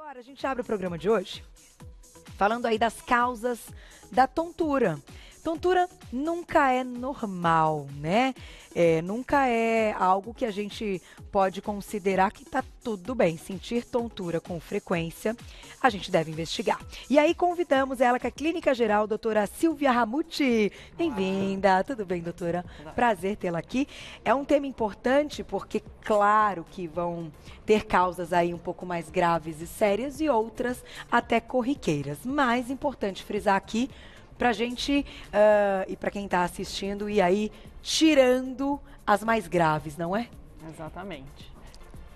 Agora a gente abre o programa de hoje falando aí das causas da tontura. Tontura nunca é normal, né? Nunca é algo que a gente pode considerar que tá tudo bem. Sentir tontura com frequência, a gente deve investigar. E aí convidamos ela, que é a Clínica Geral, doutora Silvia Ramuti. Bem-vinda. Tudo bem, doutora? Prazer tê-la aqui. É um tema importante porque, claro, que vão ter causas aí um pouco mais graves e sérias e outras até corriqueiras. Mas importante frisar aqui pra gente e pra quem tá assistindo, e aí tirando as mais graves, não é? Exatamente.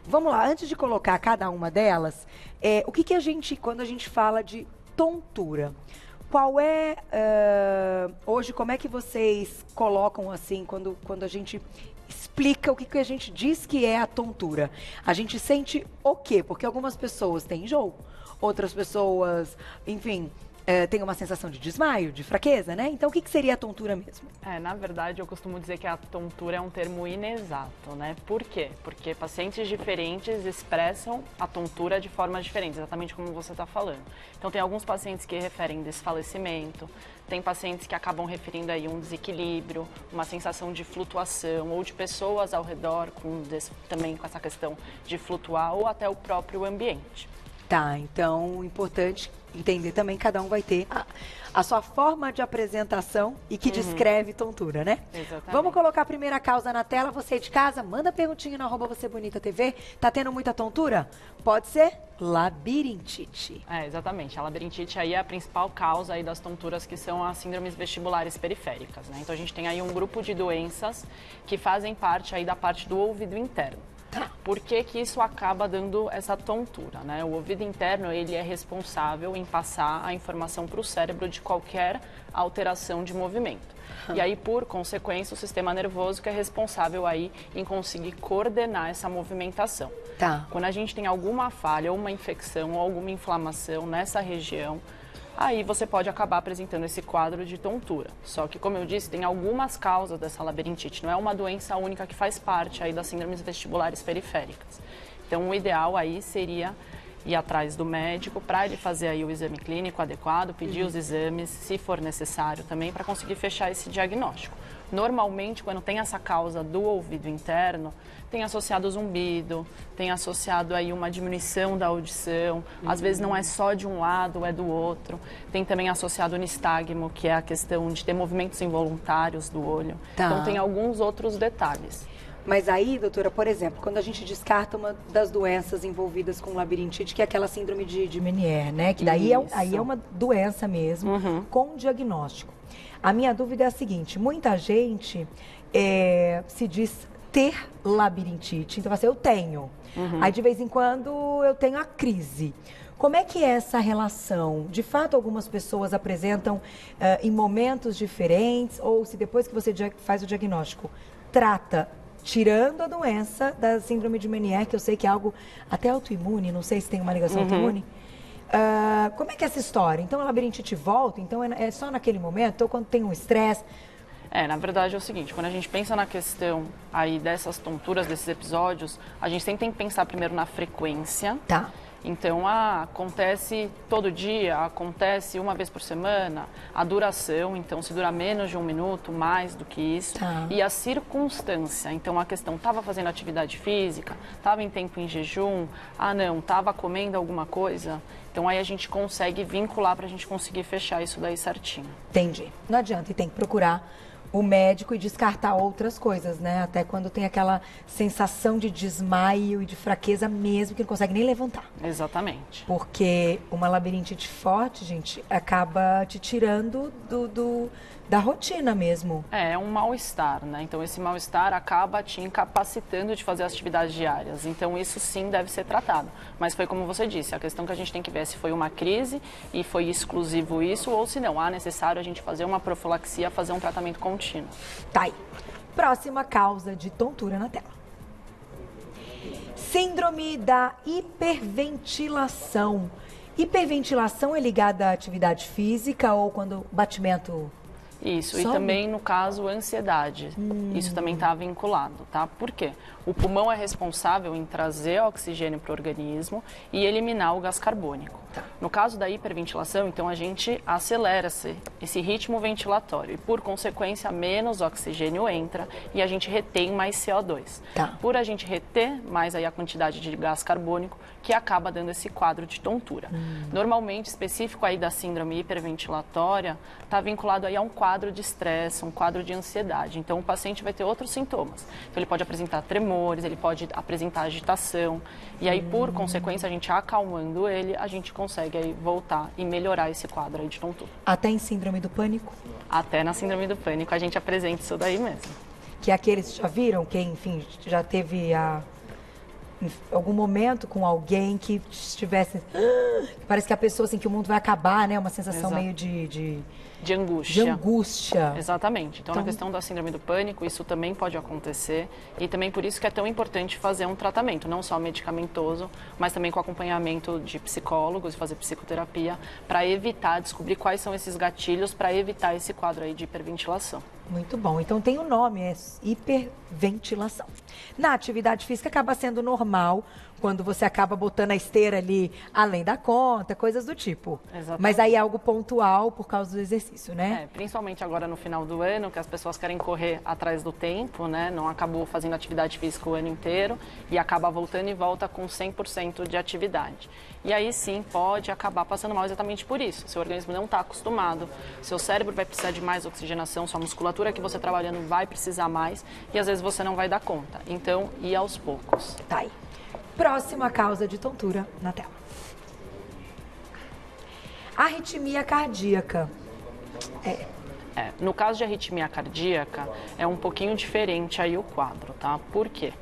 Vamos lá, antes de colocar cada uma delas, o que a gente, quando a gente fala de tontura, qual é, hoje, como é que vocês colocam assim, quando a gente explica o que a gente diz que é a tontura? A gente sente o quê? Porque algumas pessoas têm enjoo, outras pessoas, enfim, tem uma sensação de desmaio, de fraqueza, né? Então, o que seria a tontura mesmo? Na verdade, eu costumo dizer que a tontura é um termo inexato, né? Por quê? Porque pacientes diferentes expressam a tontura de formas diferentes, exatamente como você está falando. Então, tem alguns pacientes que referem desfalecimento, tem pacientes que acabam referindo aí um desequilíbrio, uma sensação de flutuação, ou de pessoas ao redor também com essa questão de flutuar, ou até o próprio ambiente. Tá, então, importante entender também, cada um vai ter a sua forma de apresentação e que descreve tontura, né? Exatamente. Vamos colocar a primeira causa na tela. Você de casa, manda perguntinha no @VocêBonitaTV. Tá tendo muita tontura? Pode ser labirintite. Exatamente. A labirintite aí é a principal causa aí das tonturas, que são as síndromes vestibulares periféricas, né? Então a gente tem aí um grupo de doenças que fazem parte aí da parte do ouvido interno. Por que isso acaba dando essa tontura, né? O ouvido interno, ele é responsável em passar a informação para o cérebro de qualquer alteração de movimento. E aí, por consequência, o sistema nervoso que é responsável aí em conseguir coordenar essa movimentação. Tá. Quando a gente tem alguma falha, ou uma infecção, ou alguma inflamação nessa região, aí você pode acabar apresentando esse quadro de tontura. Só que, como eu disse, tem algumas causas dessa labirintite. Não é uma doença única que faz parte aí das síndromes vestibulares periféricas. Então, o ideal aí seria ir atrás do médico para ele fazer aí o exame clínico adequado, pedir os exames, se for necessário também, para conseguir fechar esse diagnóstico. Normalmente, quando tem essa causa do ouvido interno, tem associado zumbido, tem associado aí uma diminuição da audição, às vezes não é só de um lado, é do outro. Tem também associado o nistagmo, que é a questão de ter movimentos involuntários do olho. Tá. Então tem alguns outros detalhes. Mas aí, doutora, por exemplo, quando a gente descarta uma das doenças envolvidas com labirintite, que é aquela síndrome de Meniere, né? Que daí aí é uma doença mesmo, com diagnóstico. A minha dúvida é a seguinte: muita gente se diz ter labirintite, então assim, eu tenho. Aí de vez em quando eu tenho a crise. Como é que é essa relação? De fato, algumas pessoas apresentam em momentos diferentes, ou se depois que você faz o diagnóstico, trata tirando a doença da síndrome de Meniere, que eu sei que é algo até autoimune, não sei se tem uma ligação autoimune. Como é que é essa história? Então a labirintite volta? Então é só naquele momento? Ou quando tem um estresse? Na verdade é o seguinte, quando a gente pensa na questão aí dessas tonturas, desses episódios, a gente sempre tem que pensar primeiro na frequência. Tá. Então, acontece todo dia, acontece uma vez por semana, a duração, então se dura menos de 1 minuto, mais do que isso, e a circunstância, então a questão, estava fazendo atividade física, estava em tempo em jejum, não, estava comendo alguma coisa, então aí a gente consegue vincular para a gente conseguir fechar isso daí certinho. Entendi. Não adianta, e tem que procurar o médico e descartar outras coisas, né? Até quando tem aquela sensação de desmaio e de fraqueza mesmo, que não consegue nem levantar. Exatamente. Porque uma labirintite forte, gente, acaba te tirando da rotina mesmo. É um mal-estar, né? Então esse mal-estar acaba te incapacitando de fazer as atividades diárias. Então isso sim deve ser tratado. Mas foi como você disse, a questão que a gente tem que ver é se foi uma crise e foi exclusivo isso, ou se não, necessário a gente fazer uma profilaxia, fazer um tratamento contínuo. Tá aí. Próxima causa de tontura na tela. Síndrome da hiperventilação. Hiperventilação é ligada à atividade física ou quando batimento Isso, e também, no caso, ansiedade. Isso também está vinculado, tá? Por quê? O pulmão é responsável em trazer oxigênio para o organismo e eliminar o gás carbônico. No caso da hiperventilação, então, a gente acelera esse ritmo ventilatório e, por consequência, menos oxigênio entra e a gente retém mais CO2. Por a gente reter mais aí a quantidade de gás carbônico, que acaba dando esse quadro de tontura. Normalmente, específico aí da síndrome hiperventilatória, está vinculado aí a um quadro de estresse, um quadro de ansiedade. Então, o paciente vai ter outros sintomas. Então, ele pode apresentar tremores, ele pode apresentar agitação. E aí, por consequência, a gente acalmando ele, a gente consegue aí voltar e melhorar esse quadro aí de tontura. Até em síndrome do pânico? Até na síndrome do pânico a gente apresenta isso daí mesmo. Que aqueles já viram, quem, enfim, já teve algum momento com alguém que estivesse... Parece que a pessoa, assim, que o mundo vai acabar, né? Uma sensação meio de angústia. De angústia. Exatamente. Então, na questão da síndrome do pânico, isso também pode acontecer. E também por isso que é tão importante fazer um tratamento, não só medicamentoso, mas também com acompanhamento de psicólogos e fazer psicoterapia para evitar, descobrir quais são esses gatilhos para evitar esse quadro aí de hiperventilação. Muito bom. Então tem o nome, é hiperventilação. Na atividade física acaba sendo normal quando você acaba botando a esteira ali além da conta, coisas do tipo. Exatamente. Mas aí é algo pontual por causa do exercício, né? Principalmente agora no final do ano, que as pessoas querem correr atrás do tempo, né? Não acabou fazendo atividade física o ano inteiro e acaba voltando e volta com 100% de atividade. E aí sim pode acabar passando mal exatamente por isso. Seu organismo não está acostumado, seu cérebro vai precisar de mais oxigenação, sua musculatura que você trabalhando vai precisar mais e às vezes você não vai dar conta. Então, ir aos poucos. Tá aí. Próxima causa de tontura na tela. Arritmia cardíaca. No caso de arritmia cardíaca, é um pouquinho diferente aí o quadro, tá? Por quê?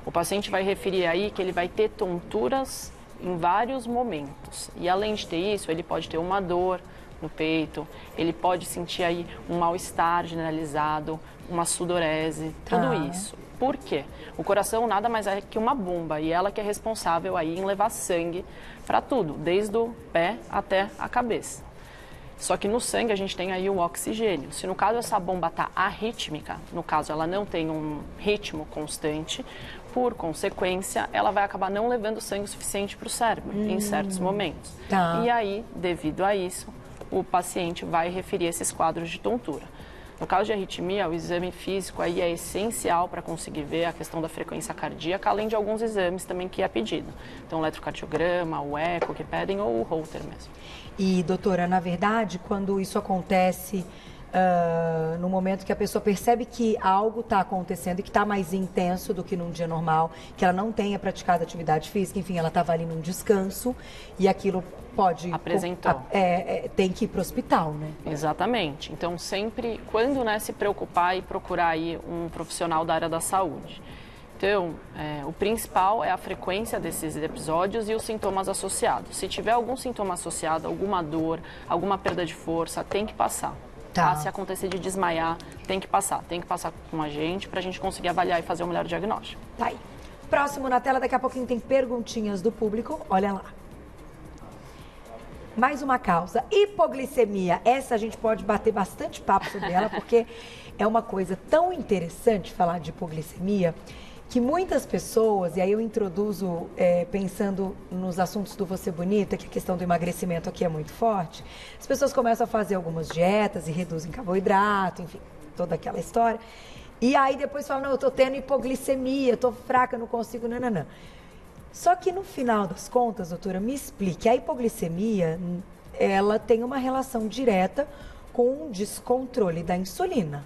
O paciente vai referir aí que ele vai ter tonturas em vários momentos. E além de ter isso, ele pode ter uma dor no peito, ele pode sentir aí um mal-estar generalizado, uma sudorese, tudo isso. Por quê? O coração nada mais é que uma bomba e ela que é responsável aí em levar sangue para tudo, desde o pé até a cabeça. Só que no sangue a gente tem aí o oxigênio. Se no caso essa bomba está arrítmica, no caso ela não tem um ritmo constante, por consequência, ela vai acabar não levando sangue suficiente para o cérebro em certos momentos. E aí, devido a isso, o paciente vai referir esses quadros de tontura. No caso de arritmia, o exame físico aí é essencial para conseguir ver a questão da frequência cardíaca, além de alguns exames também que é pedido. Então, o eletrocardiograma, o eco que pedem ou o Holter mesmo. E, doutora, na verdade, quando isso acontece no momento que a pessoa percebe que algo está acontecendo e que está mais intenso do que num dia normal, que ela não tenha praticado atividade física, enfim, ela estava ali num descanso e aquilo pode... Apresentou. Tem que ir para o hospital, né? Exatamente. Então, sempre, quando se preocupar e procurar aí um profissional da área da saúde. Então, o principal é a frequência desses episódios e os sintomas associados. Se tiver algum sintoma associado, alguma dor, alguma perda de força, tem que passar. Se acontecer de desmaiar, tem que passar com a gente para a gente conseguir avaliar e fazer o melhor diagnóstico. Tá aí. Próximo na tela, daqui a pouquinho tem perguntinhas do público, olha lá. Mais uma causa, hipoglicemia. Essa a gente pode bater bastante papo sobre ela, porque é uma coisa tão interessante falar de hipoglicemia, que muitas pessoas, e aí eu introduzo pensando nos assuntos do Você Bonita, que a questão do emagrecimento aqui é muito forte, as pessoas começam a fazer algumas dietas e reduzem carboidrato, enfim, toda aquela história. E aí depois falam, não, eu tô tendo hipoglicemia, eu tô fraca, não consigo, nananã. Só que no final das contas, doutora, me explique, a hipoglicemia, ela tem uma relação direta com o descontrole da insulina.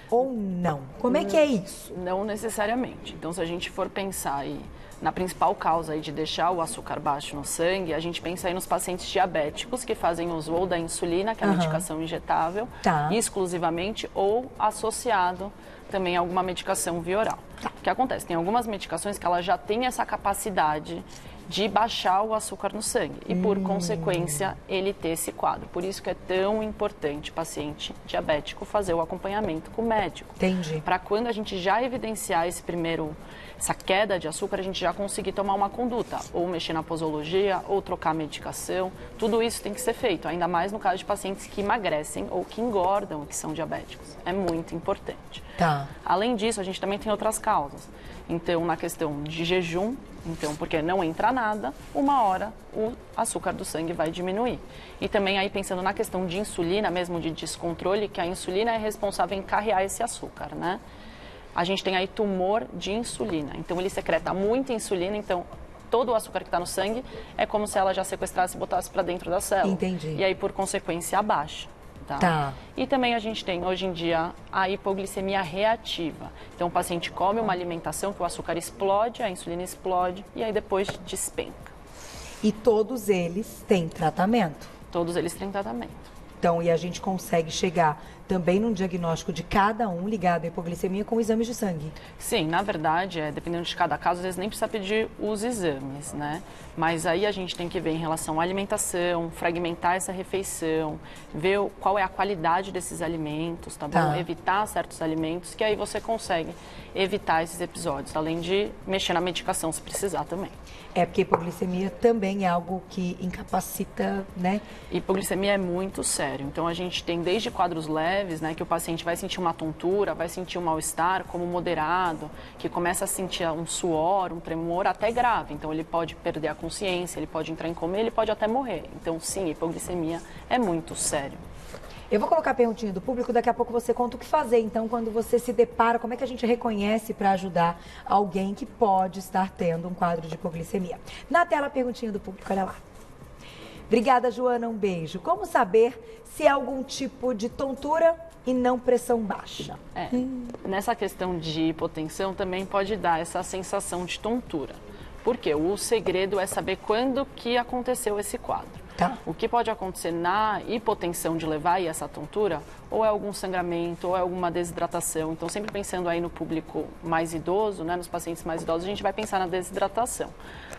Ou não? Como é que é isso? Não necessariamente. Então, se a gente for pensar aí na principal causa aí de deixar o açúcar baixo no sangue, a gente pensa aí nos pacientes diabéticos que fazem uso ou da insulina, que é a medicação injetável, exclusivamente, ou associado também a alguma medicação via oral. O que acontece? Tem algumas medicações que ela já tem essa capacidade de baixar o açúcar no sangue e, por consequência, ele ter esse quadro. Por isso que é tão importante o paciente diabético fazer o acompanhamento com o médico. Entendi. Para quando a gente já evidenciar essa queda de açúcar, a gente já conseguir tomar uma conduta, ou mexer na posologia, ou trocar a medicação. Tudo isso tem que ser feito, ainda mais no caso de pacientes que emagrecem ou que engordam e que são diabéticos. É muito importante. Tá. Além disso, a gente também tem outras causas. Então, na questão de jejum, porque não entra nada, uma hora o açúcar do sangue vai diminuir. E também aí pensando na questão de insulina, mesmo de descontrole, que a insulina é responsável em carrear esse açúcar, né? A gente tem aí tumor de insulina. Então, ele secreta muita insulina, então todo o açúcar que está no sangue é como se ela já sequestrasse e botasse para dentro da célula. Entendi. E aí, por consequência, abaixa. Tá. E também a gente tem, hoje em dia, a hipoglicemia reativa. Então, o paciente come uma alimentação que o açúcar explode, a insulina explode e aí depois despenca. E todos eles têm tratamento? Todos eles têm tratamento. Então, e a gente consegue chegar também num diagnóstico de cada um ligado à hipoglicemia com exames de sangue? Sim, na verdade, dependendo de cada caso, às vezes nem precisa pedir os exames, né? Mas aí a gente tem que ver em relação à alimentação, fragmentar essa refeição, ver qual é a qualidade desses alimentos, tá bom? Tá. Evitar certos alimentos, que aí você consegue evitar esses episódios, além de mexer na medicação se precisar também. É porque hipoglicemia também é algo que incapacita, né? Hipoglicemia é muito sério. Então, a gente tem desde quadros leves, né, que o paciente vai sentir uma tontura, vai sentir um mal-estar, como moderado, que começa a sentir um suor, um tremor, até grave. Então, ele pode perder a consciência, ele pode entrar em coma, ele pode até morrer. Então, sim, hipoglicemia é muito sério. Eu vou colocar a perguntinha do público, daqui a pouco você conta o que fazer. Então, quando você se depara, como é que a gente reconhece para ajudar alguém que pode estar tendo um quadro de hipoglicemia? Na tela, a perguntinha do público, olha lá. Obrigada, Joana, um beijo. Como saber se é algum tipo de tontura e não pressão baixa? Nessa questão de hipotensão também pode dar essa sensação de tontura. Por quê? O segredo é saber quando que aconteceu esse quadro. Tá. O que pode acontecer na hipotensão de levar aí essa tontura, ou é algum sangramento, ou é alguma desidratação. Então, sempre pensando aí no público mais idoso, né, nos pacientes mais idosos, a gente vai pensar na desidratação.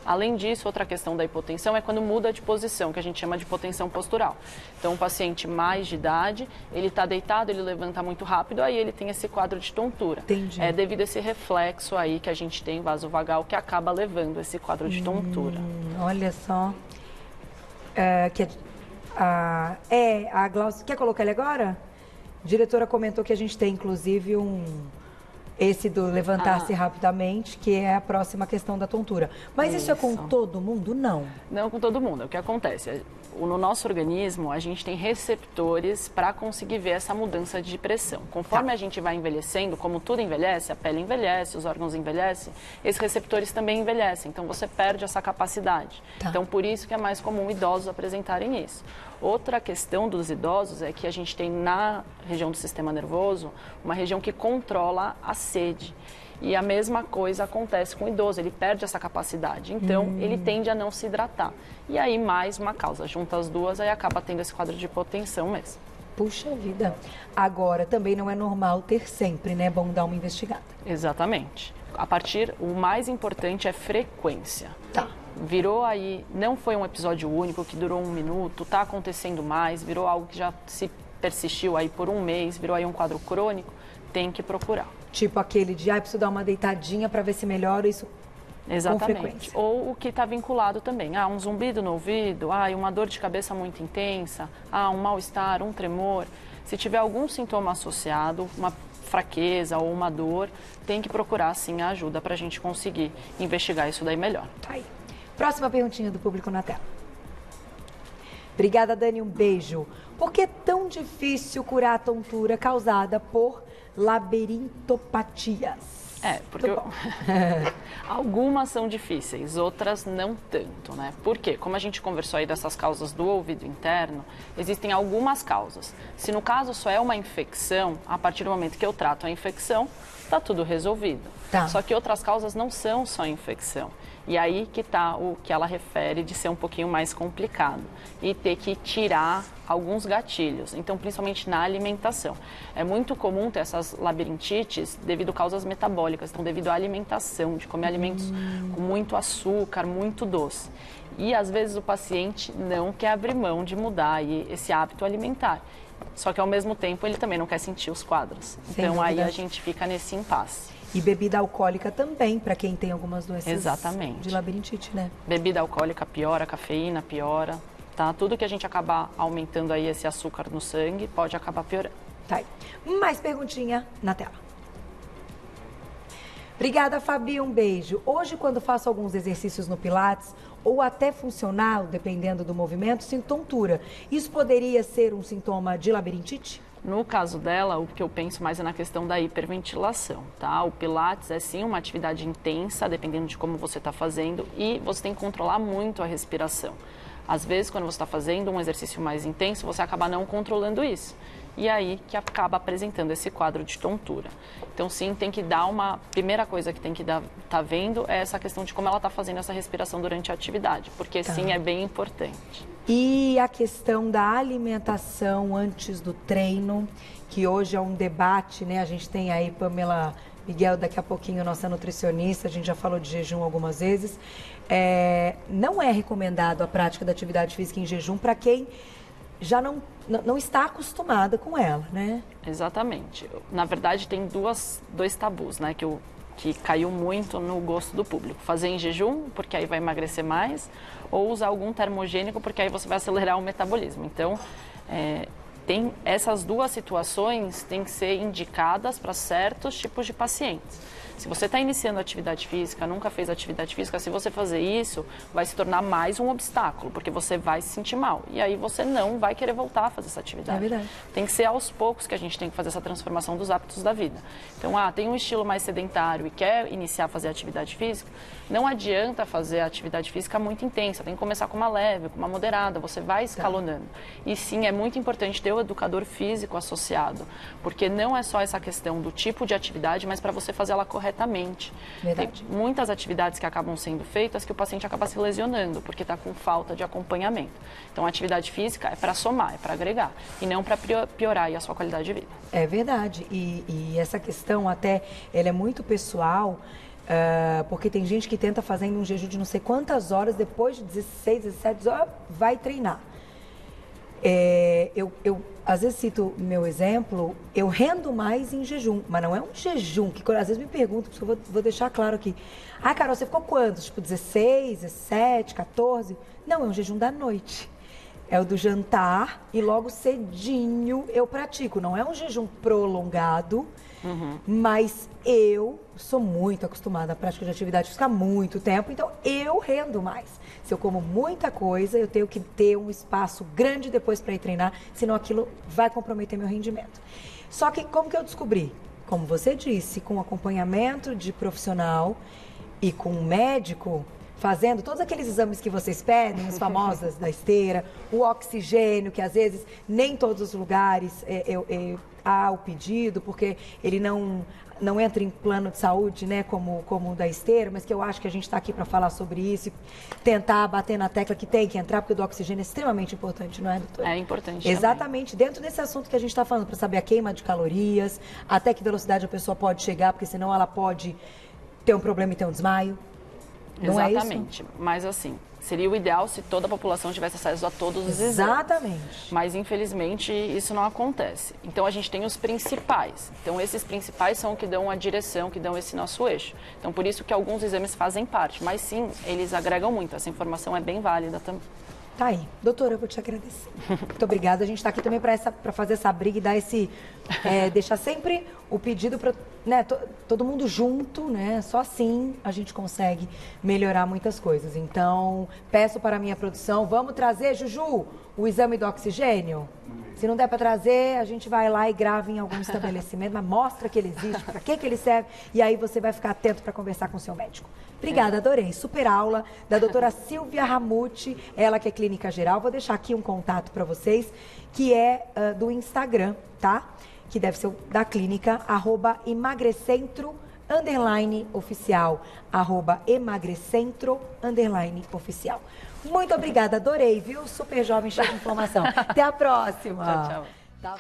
Além disso, outra questão da hipotensão é quando muda de posição, que a gente chama de hipotensão postural. Então, um paciente mais de idade, ele está deitado, ele levanta muito rápido, aí ele tem esse quadro de tontura. Entendi. É devido a esse reflexo aí que a gente tem vasovagal que acaba levando esse quadro de tontura. Olha só. A Glaucia, quer colocar ele agora? A diretora comentou que a gente tem, inclusive, esse do levantar-se rapidamente, que é a próxima questão da tontura. Mas isso é com todo mundo? Não. Não com todo mundo. O que acontece? No nosso organismo, a gente tem receptores para conseguir ver essa mudança de pressão. Conforme a gente vai envelhecendo, como tudo envelhece, a pele envelhece, os órgãos envelhecem, esses receptores também envelhecem. Então, você perde essa capacidade. Então, por isso que é mais comum idosos apresentarem isso. Outra questão dos idosos é que a gente tem na região do sistema nervoso uma região que controla a sede. E a mesma coisa acontece com o idoso, ele perde essa capacidade, então ele tende a não se hidratar. E aí mais uma causa, junta as duas, aí acaba tendo esse quadro de hipotensão mesmo. Puxa vida. Agora, também não é normal ter sempre, né? É bom dar uma investigada. Exatamente. O mais importante é frequência. Tá. Virou aí, não foi um episódio único que durou 1 minuto, tá acontecendo mais, virou algo que já se persistiu aí por 1 mês, virou aí um quadro crônico, tem que procurar. Tipo aquele de, preciso dar uma deitadinha para ver se melhora isso. Exatamente. Com frequência. Ou o que está vinculado também. Um zumbido no ouvido, uma dor de cabeça muito intensa, um mal-estar, um tremor. Se tiver algum sintoma associado, uma fraqueza ou uma dor, tem que procurar sim a ajuda para a gente conseguir investigar isso daí melhor. Tá aí. Próxima perguntinha do público na tela. Obrigada, Dani, um beijo. Por que é tão difícil curar a tontura causada por labirintopatias? Porque algumas são difíceis, outras não tanto, né? Por quê? Como a gente conversou aí dessas causas do ouvido interno, existem algumas causas. Se no caso só é uma infecção, a partir do momento que eu trato a infecção, está tudo resolvido. Tá. Só que outras causas não são só infecção. E aí que está o que ela refere de ser um pouquinho mais complicado e ter que tirar alguns gatilhos, então principalmente na alimentação. É muito comum ter essas labirintites devido a causas metabólicas, então devido à alimentação, de comer alimentos com muito açúcar, muito doce. E às vezes o paciente não quer abrir mão de mudar esse hábito alimentar. Só que ao mesmo tempo ele também não quer sentir os quadros. Então aí a gente fica nesse impasse. E bebida alcoólica também, para quem tem algumas doenças Exatamente. de labirintite, né? Bebida alcoólica piora, cafeína piora, tá? Tudo que a gente acabar aumentando aí esse açúcar no sangue pode acabar piorando. Tá aí. Mais perguntinha na tela. Obrigada, Fabi, um beijo. Hoje, quando faço alguns exercícios no Pilates, ou até funcional, dependendo do movimento, sinto tontura. Isso poderia ser um sintoma de labirintite? No caso dela, o que eu penso mais é na questão da hiperventilação, tá? O Pilates é sim uma atividade intensa, dependendo de como você está fazendo, e você tem que controlar muito a respiração. Às vezes, quando você está fazendo um exercício mais intenso, você acaba não controlando isso. E aí que acaba apresentando esse quadro de tontura. Então, sim, tem que dar uma... Primeira coisa que tem que tá vendo é essa questão de como ela está fazendo essa respiração durante a atividade, porque sim, é bem importante. E a questão da alimentação antes do treino, que hoje é um debate, né? A gente tem aí Pamela Miguel, daqui a pouquinho, nossa nutricionista, a gente já falou de jejum algumas vezes. Não é recomendado a prática da atividade física em jejum para quem já não está acostumada com ela, né? Exatamente. Na verdade, tem dois tabus, né? Que caiu muito no gosto do público. Fazer em jejum, porque aí vai emagrecer mais, ou usar algum termogênico, porque aí você vai acelerar o metabolismo. Então, tem essas duas situações têm que ser indicadas para certos tipos de pacientes. Se você está iniciando atividade física, nunca fez atividade física, se você fazer isso, vai se tornar mais um obstáculo, porque você vai se sentir mal. E aí você não vai querer voltar a fazer essa atividade. É verdade. Tem que ser aos poucos que a gente tem que fazer essa transformação dos hábitos da vida. Então, tem um estilo mais sedentário e quer iniciar a fazer atividade física, não adianta fazer a atividade física muito intensa, tem que começar com uma leve, com uma moderada, você vai escalonando. E sim, é muito importante ter o educador físico associado, porque não é só essa questão do tipo de atividade, mas para você fazer ela corretamente. Verdade. Tem muitas atividades que acabam sendo feitas que o paciente acaba se lesionando, porque está com falta de acompanhamento. Então, a atividade física é para somar, é para agregar, e não para piorar aí a sua qualidade de vida. É verdade. E essa questão até, ela é muito pessoal, porque tem gente que tenta fazendo um jejum de não sei quantas horas, depois de 16, 17 horas, vai treinar. Eu às vezes cito meu exemplo, eu rendo mais em jejum, mas não é um jejum, que às vezes me perguntam, porque eu vou deixar claro aqui. Ah, Carol, você ficou quantos? Tipo 16, 17, 14? Não, é um jejum da noite. É o do jantar e logo cedinho eu pratico. Não é um jejum prolongado, mas eu sou muito acostumada à prática de atividade física há muito tempo, então eu rendo mais. Se eu como muita coisa, eu tenho que ter um espaço grande depois para ir treinar, senão aquilo vai comprometer meu rendimento. Só que como que eu descobri? Como você disse, com acompanhamento de profissional e com um médico, fazendo todos aqueles exames que vocês pedem, os famosos da esteira, o oxigênio, que às vezes nem todos os lugares há o pedido, porque ele não entra em plano de saúde, né, como o da esteira, mas que eu acho que a gente está aqui para falar sobre isso e tentar bater na tecla que tem que entrar, porque o do oxigênio é extremamente importante, não é, doutora? É importante. Exatamente, também. Dentro desse assunto que a gente está falando, para saber a queima de calorias, até que velocidade a pessoa pode chegar, porque senão ela pode ter um problema e ter um desmaio. Não Exatamente, é isso? Mas assim, seria o ideal se toda a população tivesse acesso a todos os exames. Exatamente. Mas infelizmente isso não acontece. Então a gente tem os principais. Então esses principais são que dão a direção, que dão esse nosso eixo. Então por isso que alguns exames fazem parte, mas sim, eles agregam muito. Essa informação é bem válida também. Tá aí. Doutora, eu vou te agradecer. Muito obrigada. A gente está aqui também para fazer essa briga e dar esse... deixar sempre o pedido para, né, todo mundo junto, né? Só assim a gente consegue melhorar muitas coisas. Então, peço para a minha produção, vamos trazer, Juju, o exame do oxigênio? Se não der para trazer, a gente vai lá e grava em algum estabelecimento, mas mostra que ele existe, para que ele serve, e aí você vai ficar atento para conversar com o seu médico. Obrigada, adorei. Super aula da doutora Silvia Ramucci, ela que é clínica geral. Vou deixar aqui um contato para vocês, que é do Instagram, tá? Que deve ser o da clínica, @emagrecentro _oficial, @emagrecentro_oficial. Muito obrigada, adorei, viu? Super jovem, cheio de informação. Até a próxima. Tchau, tchau. Tá.